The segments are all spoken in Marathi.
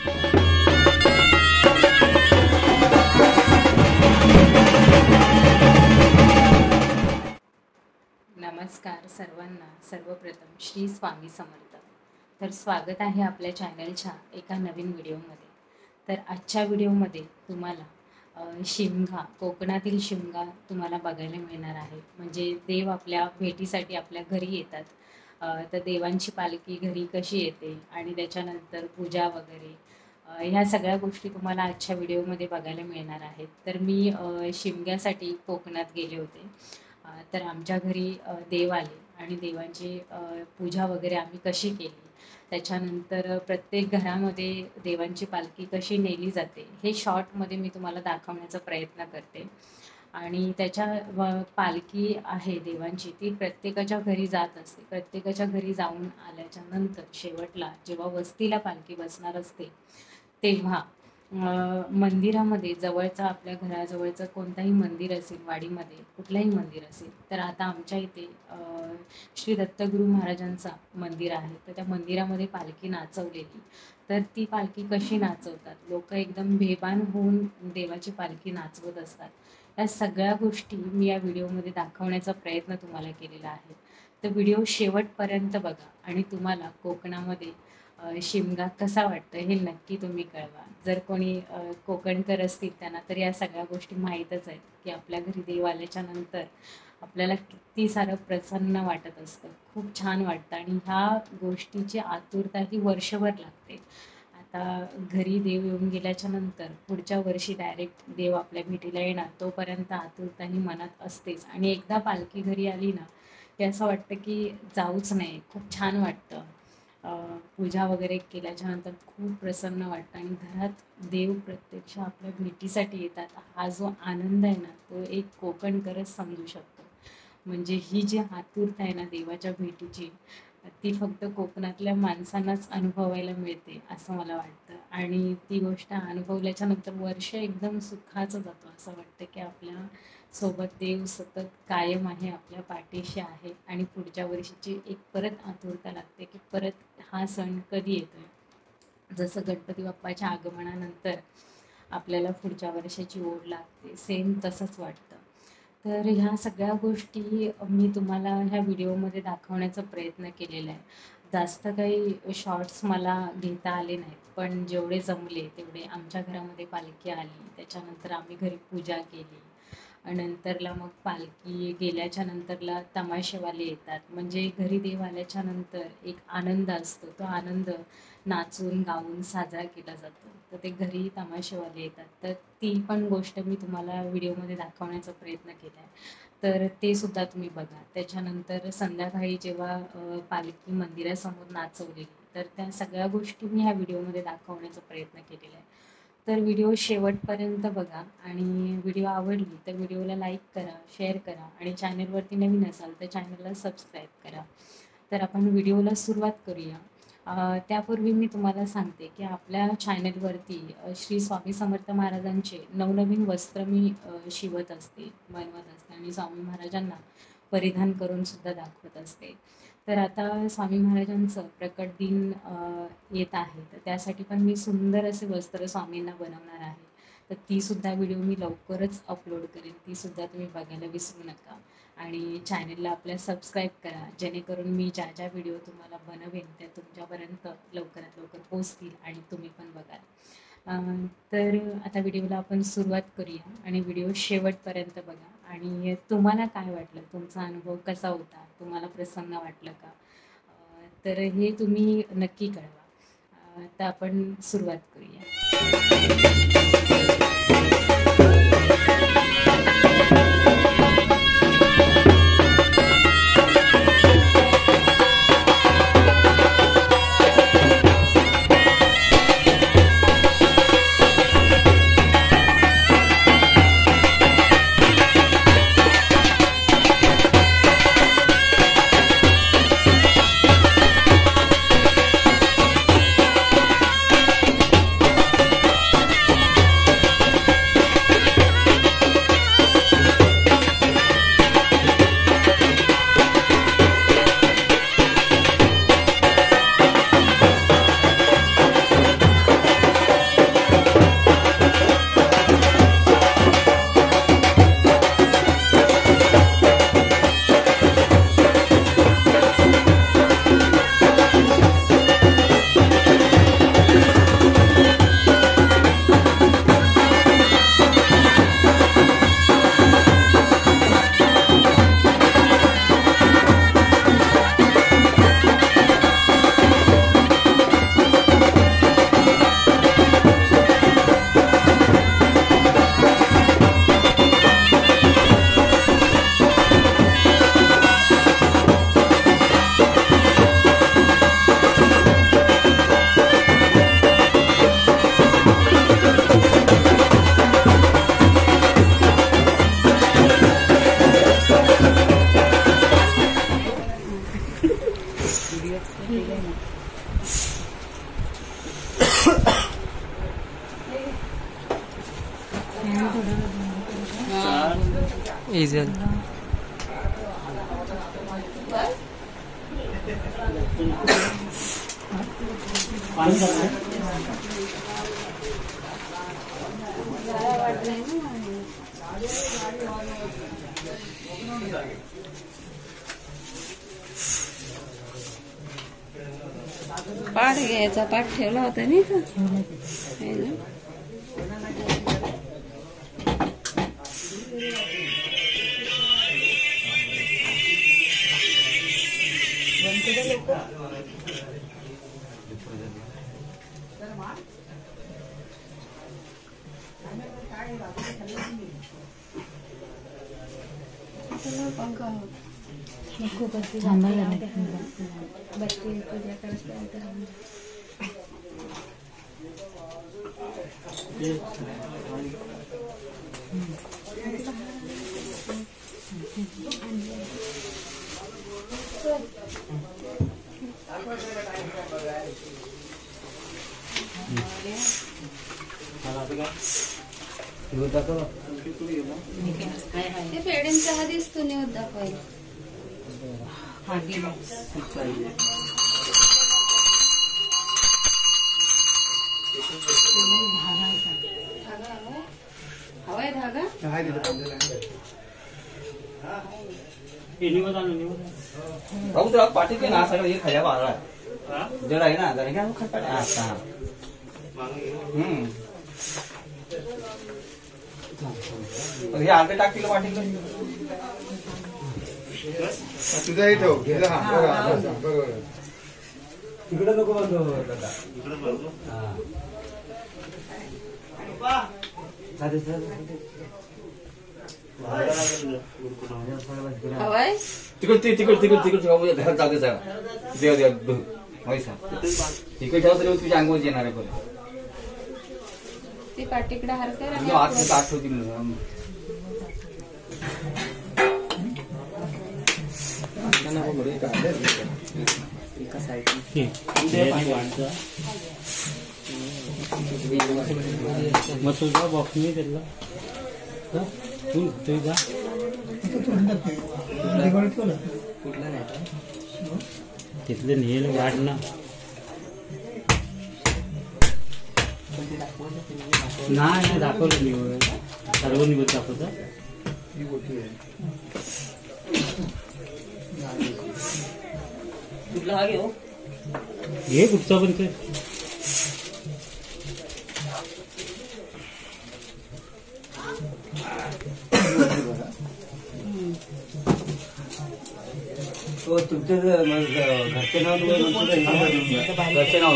नमस्कार सर्वांना. सर्वप्रथम श्री स्वामी समर्थ. तर स्वागत आहे आपल्या चॅनलच्या एका नवीन व्हिडिओमध्ये. तर आजच्या व्हिडिओमध्ये तुम्हाला शिमगा, कोकणातील शिमगा तुम्हाला बघायला मिळणार आहे. म्हणजे देव आपल्या भेटीसाठी आपल्या घरी येतात. तर देवांची पालखी घरी कशी येते आणि त्याच्यानंतर पूजा वगैरे ह्या सगळ्या गोष्टी तुम्हाला आजच्या व्हिडिओमध्ये बघायला मिळणार आहेत. तर मी शिमग्यासाठी कोकणात गेले होते. तर आमच्या घरी देव आले आणि देवांची पूजा वगैरे आम्ही कशी केली, त्याच्यानंतर प्रत्येक घरामध्ये देवांची पालखी कशी नेली जाते हे शॉर्टमध्ये मी तुम्हाला दाखवण्याचा प्रयत्न करते. आणि पालखी आहे देवांची, ती प्रत्येकाच्या घरी जात असते. प्रत्येकाच्या घरी जाऊन आल्याच्या नंतर शेवटला जेव्हा वस्तीला पालखी बसणार असते तेव्हा मंदिरामध्ये जवळचा, आपल्या घराजवळचं कोणताही मंदिर असेल, वाडीमध्ये कुठलंही मंदिर असेल, तर आता आमच्या इथे श्री दत्तगुरू महाराजांचा मंदिर आहे. तर त्या मंदिरामध्ये पालखी नाचवलेली. तर ती पालखी कशी नाचवतात, लोक एकदम बेभान होऊन देवाची पालखी नाचवत असतात. या सगळ्या गोष्टी मी या व्हिडिओमध्ये दाखवण्याचा प्रयत्न तुम्हाला केलेला आहे. तर व्हिडिओ शेवटपर्यंत बघा आणि तुम्हाला कोकणामध्ये शिमगा कसा वाटतं हे नक्की तुम्ही कळवा. जर कोणी कोकणकर असतील त्यांना तर या सगळ्या गोष्टी माहीतच आहेत की आपल्या घरी देव आल्याच्या नंतर आपल्याला किती सारं प्रसन्न वाटत असतं, खूप छान वाटतं. आणि ह्या गोष्टीची आतुरता ही वर्षभर लागते. आता घरी देव येऊन गेल्याच्या नंतर पुढच्या वर्षी डायरेक्ट देव आपल्या भेटीला येणार, तोपर्यंत आतुरता ही मनात असतेच. आणि एकदा पालखी घरी आली ना की असं वाटतं की जाऊच नाही, खूप छान वाटतं. पूजा वगैरे केल्याच्या नंतर खूप प्रसन्न वाटतं आणि घरात देव प्रत्यक्ष आपल्या भेटीसाठी येतात. हा जो आनंद आहे ना तो एक कोकणकरच समजू शकतो. म्हणजे ही जी आतुरता आहे ना देवाच्या भेटीची, ती फक्त कोकणातल्या माणसांनाच अनुभवायला मिळते असं मला वाटतं. आणि ती गोष्ट अनुभवल्याच्या नंतर वर्ष एकदम सुखाचं जातं. असं वाटतं की आपल्या सोबत देव सतत कायम आहे, आपल्या पाठीशी आहे. आणि पुढच्या वर्षीची एक परत आतुरता लागते की परत हा सण कधी येतोय. जसं गणपती बाप्पाच्या आगमनानंतर आपल्याला पुढच्या वर्षाची ओढ लागते, सेम तसंच वाटतं. तर ह्या सगळ्या गोष्टी मी तुम्हाला ह्या व्हिडिओमध्ये दाखवण्याचा प्रयत्न केलेला आहे. जास्त काही शॉर्ट्स मला घेता आले नाहीत, पण जेवढे जमले तेवढे. आमच्या घरामध्ये पालखी आली, त्याच्यानंतर आम्ही घरी पूजा केली. नंतरला मग पालखी गेल्याच्या नंतरला तमाशेवाले येतात. म्हणजे घरी देव आल्याच्या नंतर एक आनंद असतो, तो आनंद नाचून गाऊन साजरा केला जातो. तर ते घरी तमाशेवाले येतात. तर ती पण गोष्ट मी तुम्हाला व्हिडिओमध्ये दाखवण्याचा प्रयत्न केला आहे. तर ते सुद्धा तुम्ही बघा. त्याच्यानंतर संध्याकाळी जेव्हा पालखी मंदिरासमोर नाचवलेली, तर त्या सगळ्या गोष्टी मी ह्या व्हिडिओमध्ये दाखवण्याचा प्रयत्न केलेला आहे. तर व्हिडिओ शेवटपर्यंत बघा आणि व्हिडिओ आवडली तर व्हिडिओला लाईक करा, शेअर करा आणि चॅनलवरती नवीन असाल तर चॅनलला सबस्क्राईब करा. तर आपण व्हिडिओला सुरुवात करूया. त्यापूर्वी मी तुम्हाला सांगते की आपल्या चॅनलवरती श्री स्वामी समर्थ महाराजांचे नवनवीन वस्त्र मी शिवत असते, बनवत असते आणि स्वामी महाराजांना परिधान करून सुद्धा दाखवत असते. तर आता स्वामी महाराजांचं प्रकट दिन येत आहे, तर त्यासाठी पण मी सुंदर असे वस्त्र स्वामींना बनवणार आहे. तर तीसुद्धा व्हिडिओ मी लवकरच अपलोड करेन, तीसुद्धा तुम्ही बघायला विसरू नका. आणि चॅनलला आपल्या सबस्क्राईब करा, जेणेकरून मी ज्या ज्या व्हिडिओ तुम्हाला बनवेन त्या तुमच्यापर्यंत लवकरात लवकर पोहोचतील आणि तुम्ही पण बघाल. तर आता व्हिडिओला आपण सुरुवात करूया आणि व्हिडिओ शेवटपर्यंत बघा. आणि तुम्हाला काय वाटलं, तुमचा अनुभव कसा होता, तुम्हाला प्रसन्न वाटलं का, तर हे तुम्ही नक्की कळवा. तर आपण सुरुवात करूया. पाठ घ्यायचा, पाठ ठेवला होता नाही का? पेढ्यांचा हा दिसतो निवड दाखवायला. हवाय धागा तुला पाठी के ना सगळं हे खाया बाळा जड आहे ना जरा काय खात आता हे अर्धे टाकतील पाठी तुझाही ठेव बरोबर तिकडे नको बंद हवाय तिकडे घरात जागे जागा देव देव पैसा तिकडे ठेवतो तुझ्या अंगावर येणार आहे पण ती पाठीकडे हरकर आठवती मग तुझा बॉक्स नाही त्यातला तू जा तिथले नेल वाढ ना नाही दाखवलं निवड सर्व निवड दाखवतं हे कुठचा पण ते तुमचे घरचे नाव घरचे नाव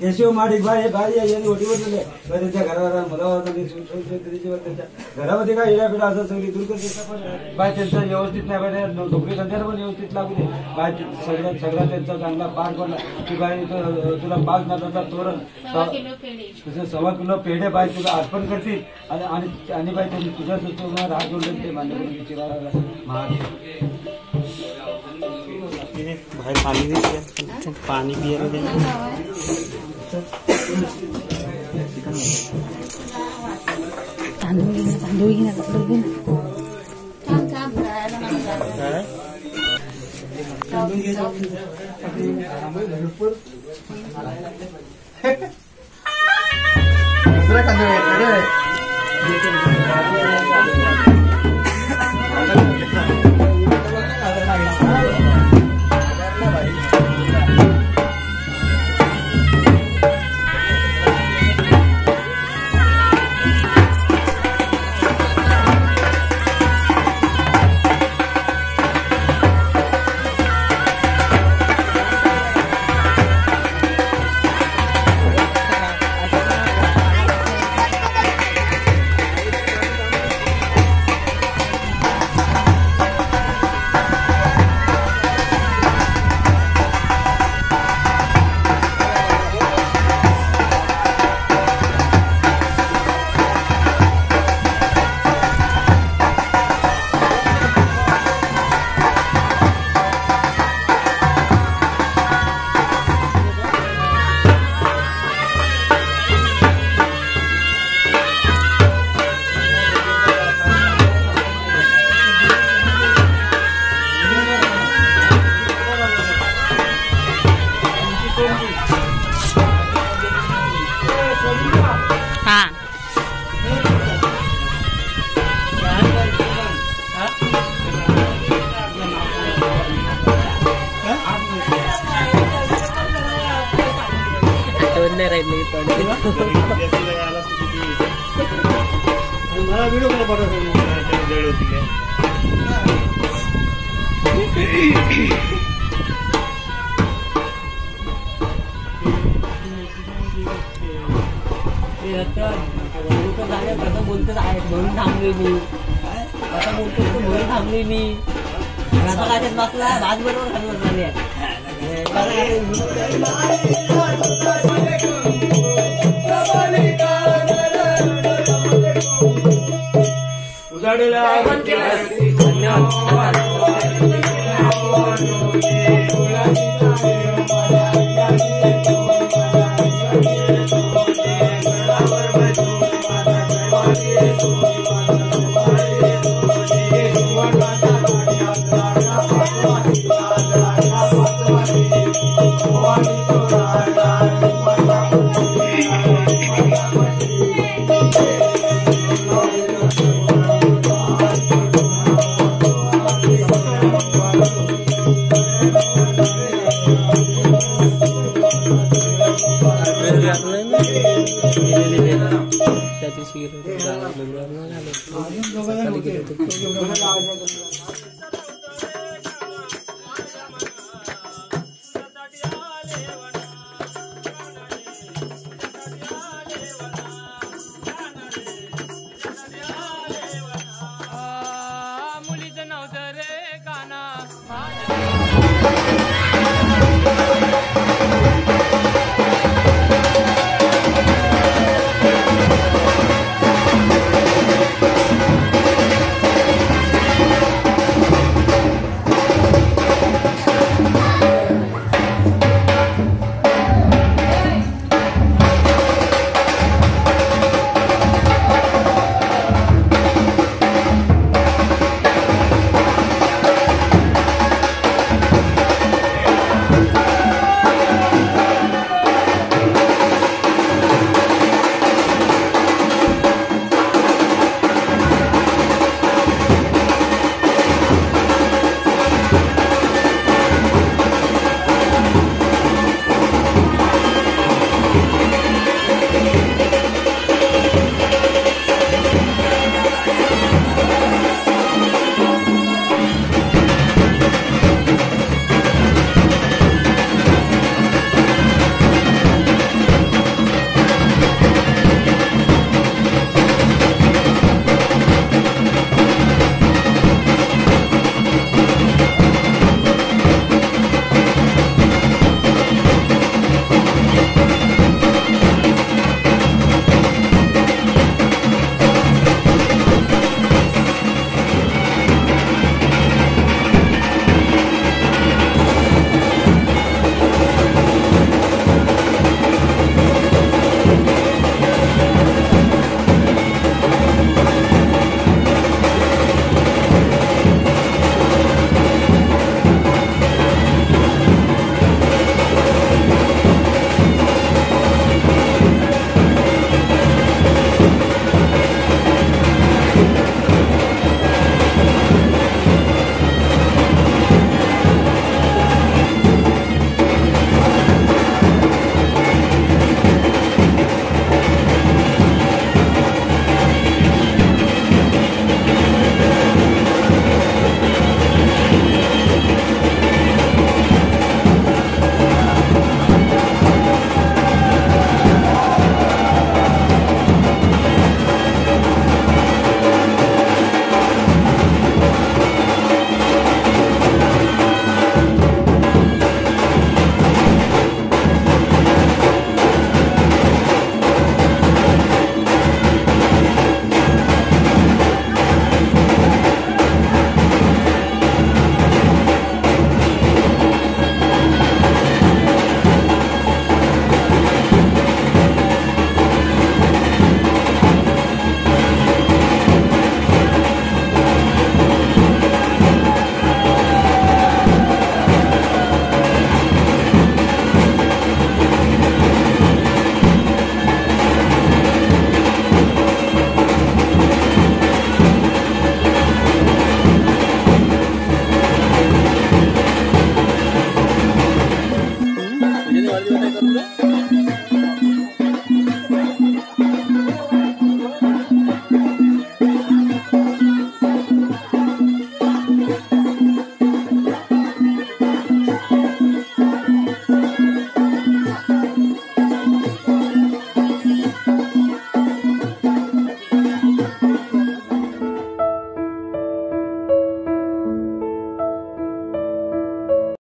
केशव माडिक भाई हे भाई यांनी ओटी बसलेले त्यांच्या घरावर मला त्यांच्या घरामध्ये काय येण्यापिढा असं सगळी दूर करते बाय त्यांचा व्यवस्थित नाही पाहिजे नोकरी धंद्याला पण व्यवस्थित लागू दे बाय सगळा त्यांचा चांगला पार पडला की बाई तुला 5 नाताचा तोरण 1.25 किलो पेढे बाय तुला अर्पण करतील आणि बाई त्यांनी तुझ्या सुचवणार हात जोडले ते मान्य करून महादेव भाई पानी पिया तांदूळ घे मला व्हिडिओ कॉल कसं बोलतोच आहे म्हणून थांबलोय मी कसं बोलतोस तू म्हणून थांबलोय मी आता काय बसला भात बरोबर खाली बसले उजाडेला त्याची